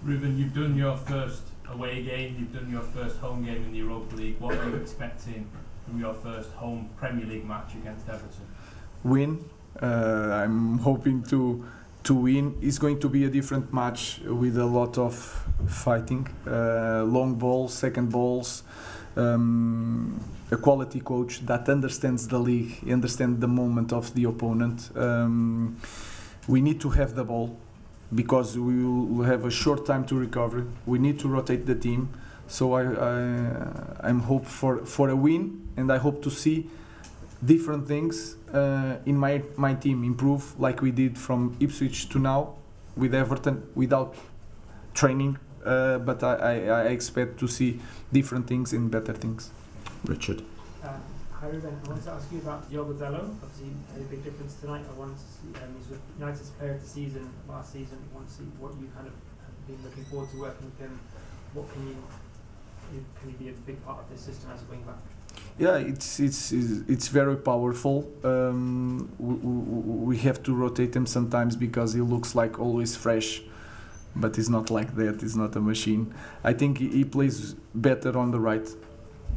Ruben, you've done your first away game, you've done your first home game in the Europa League. What are you expecting from your first home Premier League match against Everton? Win. I'm hoping to win. It's going to be a different match with a lot of fighting, long balls, second balls, a quality coach that understands the league, understands the moment of the opponent. We need to have the ball because we will have a short time to recover. We need to rotate the team. So I'm hope for a win, and I hope to see different things in my team improve like we did from Ipswich to now with Everton without training, but I expect to see different things and better things. Richard. Hi Ruben, I wanted to ask you about Diogo Dalot. Obviously made a big difference tonight. I wanted to see, he's with United's player of the season last season. I want to see what you kind of have been looking forward to working with him. What can you be a big part of this system as a wing back? Yeah, it's very powerful. We have to rotate him sometimes because he looks like always fresh, but he's not like that. He's not a machine. I think he plays better on the right,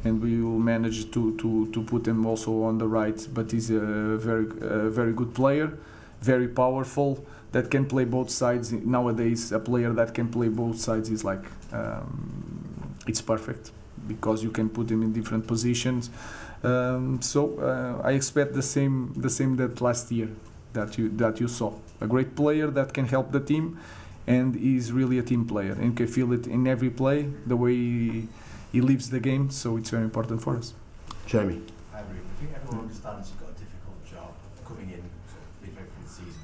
and we will manage to put him also on the right. But he's a very good player, very powerful, that can play both sides. Nowadays, a player that can play both sides is like it's perfect, because you can put him in different positions. So I expect the same that last year that you saw. A great player that can help the team, and he's really a team player and can feel it in every play, the way he lives the game. So it's very important for us. Jamie. Hi Ruben. I think everyone understands you've got a difficult job coming in midway through the season.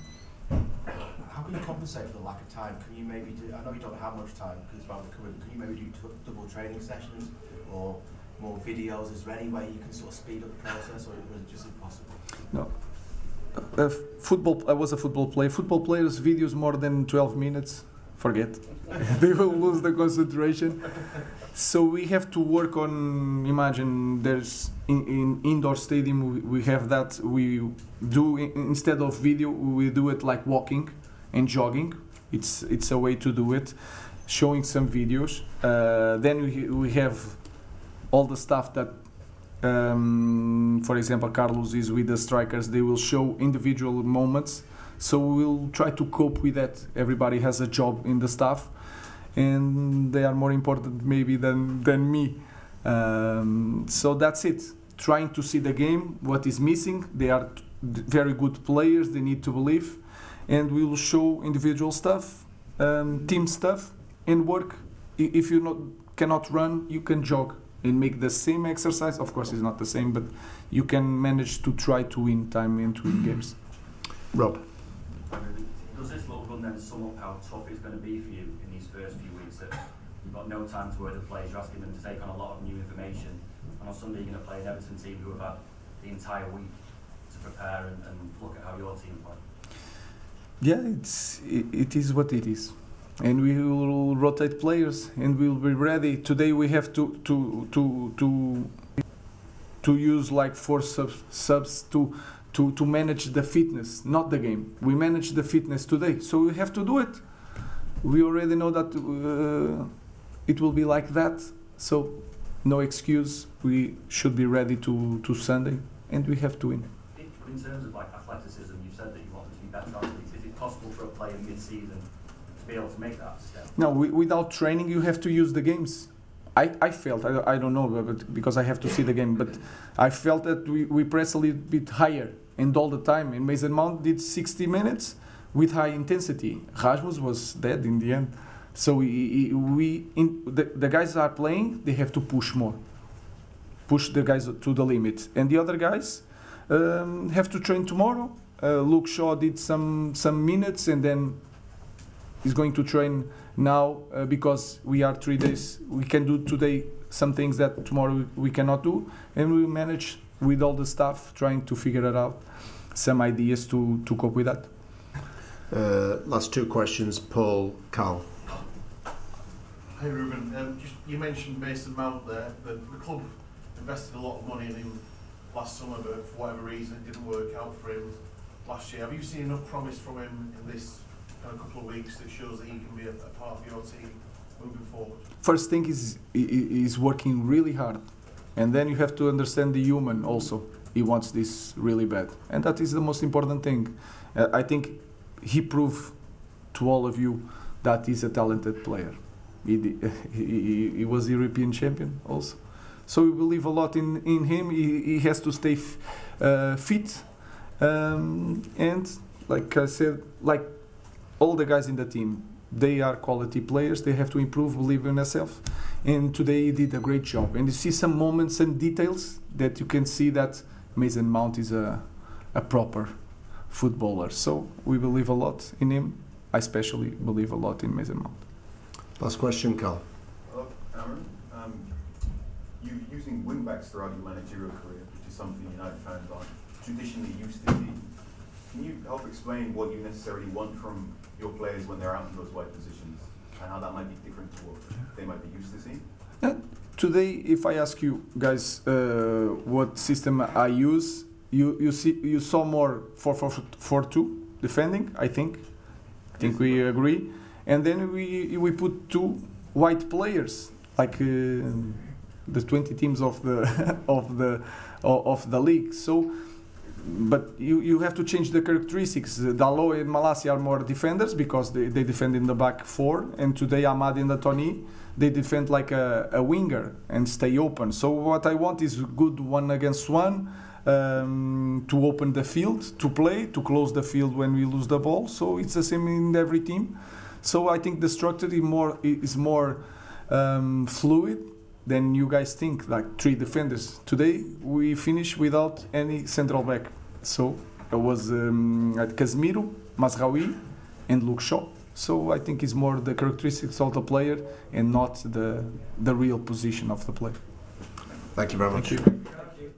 How can you compensate for the lack of time? Can you maybe do, I know you don't have much time because it's about recovering, can you maybe do double training sessions or more videos? Is there any way you can sort of speed up the process, or is it just impossible? No. Football. I was a football player. Football players' videos more than 12 minutes, forget. They will lose the concentration. So we have to work on. Imagine there's in indoor stadium we have that. We do instead of video, we do it like walking and jogging. It's a way to do it. Showing some videos. Then we have all the stuff that. For example, Carlos is with the strikers. They will show individual moments, so we'll try to cope with that. Everybody has a job in the staff, and they are more important maybe than me. So that's it. Trying to see the game, what is missing. They are very good players. They need to believe, and we will show individual stuff, team stuff, and work. If you cannot run, you can jog and make the same exercise. Of course, it's not the same, but you can manage to try to win time and to win games. Rob. Does this little run then sum up how tough it's going to be for you in these first few weeks? That you've got no time to work with the players, you're asking them to take on a lot of new information, and on Sunday you're going to play an Everton team who have had the entire week to prepare and look at how your team play. Yeah, it is what it is. And we will rotate players, and we'll be ready. Today we have to use like 4 subs to manage the fitness, not the game. We manage the fitness today, so we have to do it. We already know that it will be like that, so no excuse. We should be ready to Sunday, and we have to win. In terms of like athleticism, you've said that you want them to be better athletes. Is it possible for a player mid-season to be able to make that step? No, without training, you have to use the games. I felt, I don't know, but because I have to see the game, but I felt that we press a little bit higher and all the time. And Mason Mount did 60 minutes with high intensity. Rasmus was dead in the end. So the guys are playing, they have to push more. Push the guys to the limit. And the other guys have to train tomorrow. Luke Shaw did some minutes, and then he's going to train now because we are 3 days. We can do today some things that tomorrow we cannot do, and we manage with all the staff trying to figure it out, some ideas to cope with that. Last 2 questions, Paul, Carl. Hey Ruben, you mentioned Mason Mount there. The club invested a lot of money in him last summer, but for whatever reason it didn't work out for him last year. Have you seen enough promise from him in this kind of couple of weeks that shows that he can be a part of your team moving forward? First thing is working really hard, and then you have to understand the human also. He wants this really bad, and that is the most important thing. I think he proved to all of you that he's a talented player. He was European champion also, so we believe a lot in him. He has to stay fit, and like I said, like all the guys in the team, they are quality players. They have to improve, believe in themselves, and today he did a great job. And you see some moments and details that you can see that Mason Mount is a proper footballer. So we believe a lot in him. I especially believe a lot in Mason Mount. Last question, Carl. Hello, Aaron. You using wing backs throughout your managerial career, which is something United fans aren't traditionally used to see. Can you help explain what you necessarily want from your players when they're out in those wide positions, and how that might be different to what they might be used to seeing? Today, if I ask you guys what system I use, you saw more 4-4-2 defending. I think we agree, and then we put two white players like the 20 teams of the of the league. So, but you have to change the characteristics. Dalot and Malacia are more defenders because they defend in the back four, and today Ahmad and Tony, they defend like a winger and stay open. So what I want is good 1-against-1, to open the field, to play, to close the field when we lose the ball. So it's the same in every team. So I think the structure is more fluid than you guys think, like 3 defenders. Today we finished without any central back. So it was at Casemiro, Mazraoui and Luke Shaw. So I think it's more the characteristics of the player and not the real position of the player. Thank you very much. Thank you.